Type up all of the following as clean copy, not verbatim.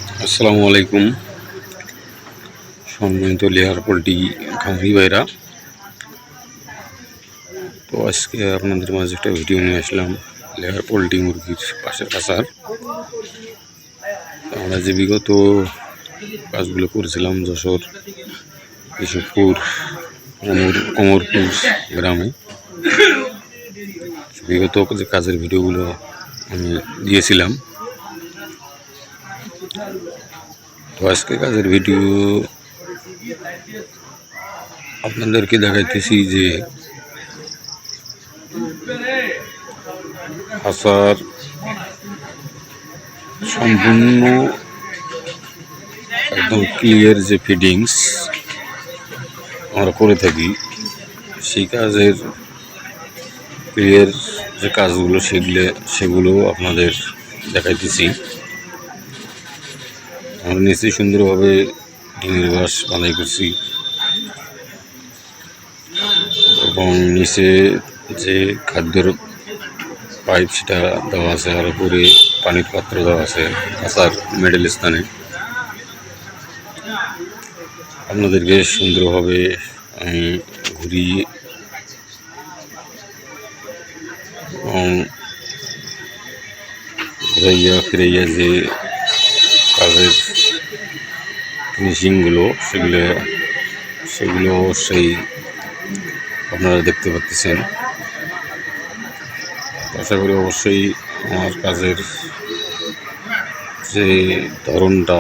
আসসালামু আলাইকুম সম্মানিত লেয়ার পোল্ট্রি খামারি ভাইরা। তো আজকে আপনাদের মাঝে একটা ভিডিও নিয়ে আসলাম লেয়ার পোল্ট্রি মুরগির পাশের কাছার। আমরা যে বিগত কাজগুলো করেছিলাম যশোর কেশবপুর অমরপুর গ্রামে, বিগত যে কাজের ভিডিওগুলো আমি দিয়েছিলাম। তো আজকে কাজের ভিডিও আপনাদেরকে দেখাইতেছি যে খাঁচার সম্পূর্ণ একদম ক্লিয়ার যে ফিডিংস আমরা করে থাকি, সেই কাজের ক্লিয়ার যে কাজগুলো সেগুলো আপনাদের দেখাইতেছি। আমরা নিচে সুন্দরভাবে ডিমের বাস বাঁধাই করছি এবং নিচে যে খাদ্যের পাইপ সেটা দেওয়া আছে, আর উপরে পানির পাত্র দেওয়া আছে কাঁচার মিডল স্থানে। আপনাদেরকে সুন্দরভাবে আমি ঘুরিয়ে এবং ঘুরাইয়া ফিরাইয়া যে কাজের ফিনিশিংগুলো সেগুলো অবশ্যই আপনারা দেখতে পাচ্ছেন। আশা করি অবশ্যই আমার কাজের যে ধরনটা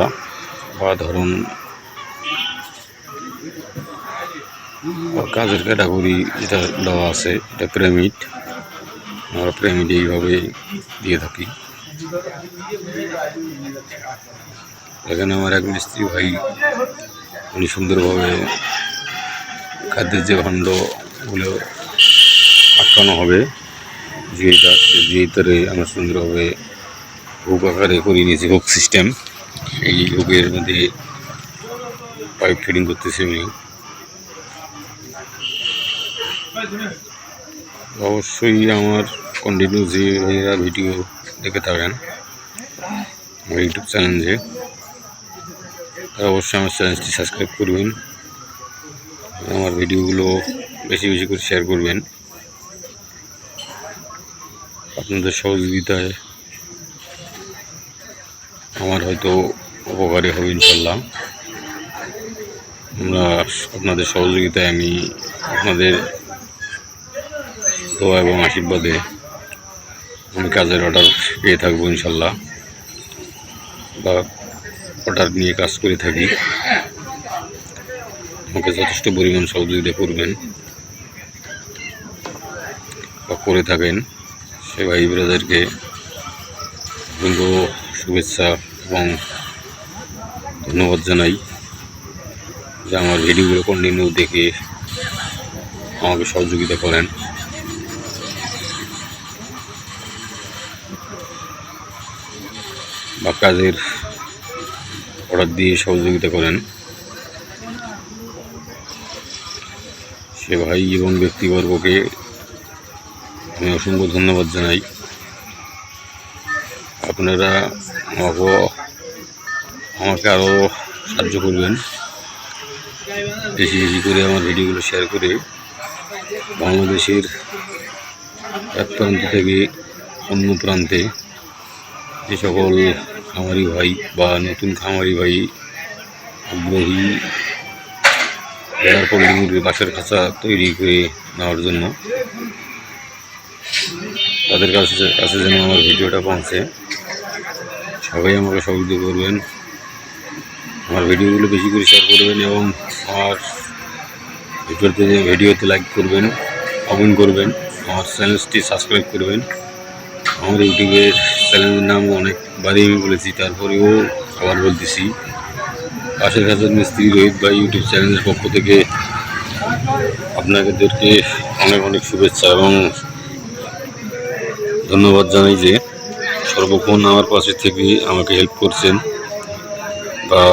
বা কাজের ক্যাটাগরি যেটা দেওয়া আছে, এটা পিরামিড। আমরা পিরামিড এইভাবে দিয়ে থাকি। এখানে আমার এক মিস্ত্রি ভাই, উনি সুন্দরভাবে খাদ্যের যে খণ্ডগুলো আটকানো হবে যেটারে আমরা সুন্দরভাবে হুক আকারে করিয়ে নিয়েছি, হুক সিস্টেম। এই হুকের মধ্যে পাইপ ফিটিং করতেছি উনি। অবশ্যই আমার কন্টিনিউ যে ভাইয়েরা ভিডিও দেখে থাকেন আমার ইউটিউব চ্যানেলে, তারা অবশ্যই আমার চ্যানেলটি সাবস্ক্রাইব করবেন, আমার ভিডিওগুলো বেশি বেশি করে শেয়ার করবেন। আপনাদের সহযোগিতায় আমার হয়তো উপকারী হবে ইনশাল্লাহ। আপনাদের সহযোগিতায় আমি আপনাদের দোয়া এবং আশীর্বাদে আমি কাজের অর্ডার পেয়ে থাকবো ইনশাল্লাহ, বা অর্ডার নিয়ে কাজ করে থাকি। আমাকে যথেষ্ট পরিমাণ সহযোগিতা করবেন বা করে থাকেন, সে ভাই ব্রাদারকে অসংখ্য শুভেচ্ছা এবং ধন্যবাদ জানাই যে আমার ভিডিওগুলো কন্টিনিউ দেখে আমাকে সহযোগিতা করেন। বা কাজের অর্ডার দিয়ে সহযোগিতা করেন, সে ভাই এবং ব্যক্তিবর্গকে আমি অসংখ্য ধন্যবাদ জানাই। আপনারা আমাকে আরও সাহায্য করবেন, বেশি বেশি করে আমার ভিডিওগুলো শেয়ার করে বাংলাদেশের এক প্রান্ত থেকে অন্য প্রান্তে যে সকল খামারি ভাই বা নতুন খামারি ভাই আগ্রহী লেয়ার পোল্ট্রি মুরগির বাসার খাঁচা তৈরি করে নেওয়ার জন্য, তাদের কাছে যেন আমার ভিডিওটা পৌঁছে, সবাই আমাকে সহযোগিতা করবেন। আমার ভিডিওগুলো বেশি করে শেয়ার করবেন এবং আমার ভিডিওতে লাইক করবেন, কমেন্ট করবেন, আমার চ্যানেলটি সাবস্ক্রাইব করবেন। আমার ইউটিউবের চ্যানেলের নাম অনেকবারই আমি বলেছি, তারপরেও আবার বলতেছি, পাশের কাছের মিস্ত্রি রোহিত ভাই ইউটিউব চ্যানেলের পক্ষ থেকে আপনাদেরকে অনেক অনেক শুভেচ্ছা এবং ধন্যবাদ জানাই যে সর্বক্ষণ আমার পাশে থেকে আমাকে হেল্প করছেন বা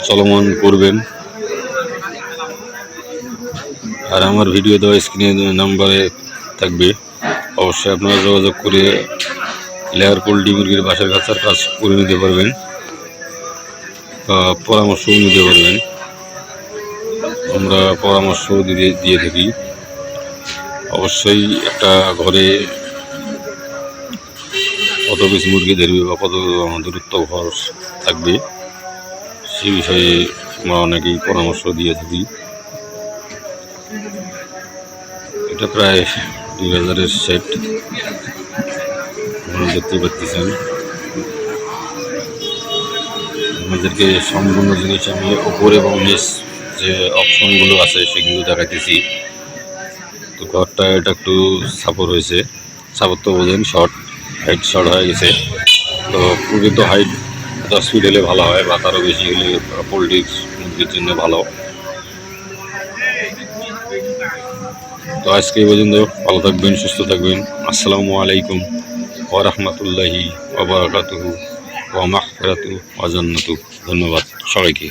চলমান করবেন। আর আমার ভিডিও দেওয়া স্ক্রিনে নাম্বারে থাকবে, অবশ্যই আপনারা যোগাযোগ করে লেয়ার পোল্ট্রি মুরগির বাসার খাঁচার কাজ করে নিতে পারবেন। পরামর্শও নিতে পারবেন। আমরা পরামর্শ দিয়ে থাকি। অবশ্যই একটা ঘরে কত পিস মুরগি ধরবে বা কত দূরত্ব ঘর থাকবে সে বিষয়ে আমরা অনেকেই পরামর্শ দিয়ে থাকি। এটা প্রায় 2000-এর সেট আপনারা দেখতে পাচ্ছেন। আমাদেরকে সম্পূর্ণ জিনিস আমি উপর এবং নিচ যে অপশনগুলো আছে সেগুলো দেখাইতেছি। তো ঘরটা এটা একটু সাপোর্ট হয়েছে, সাপোর্ট তো বোঝেন, হাইট শর্ট হয়ে গেছে। তো প্রকৃত হাইট 10 ফিট হলে ভালো হয় বা তারও বেশি হলে পোলট্রি মুরগির জন্য ভালো। তো আজকে এই পর্যন্ত, ভালো থাকবেন, সুস্থ থাকবেন। আসসালামু আলাইকুম ওয়া রাহমাতুল্লাহি ওয়া বারাকাতুহু ওয়া মাগফিরাতুহু ওয়া জান্নাতুহু। ধন্যবাদ সবাইকে।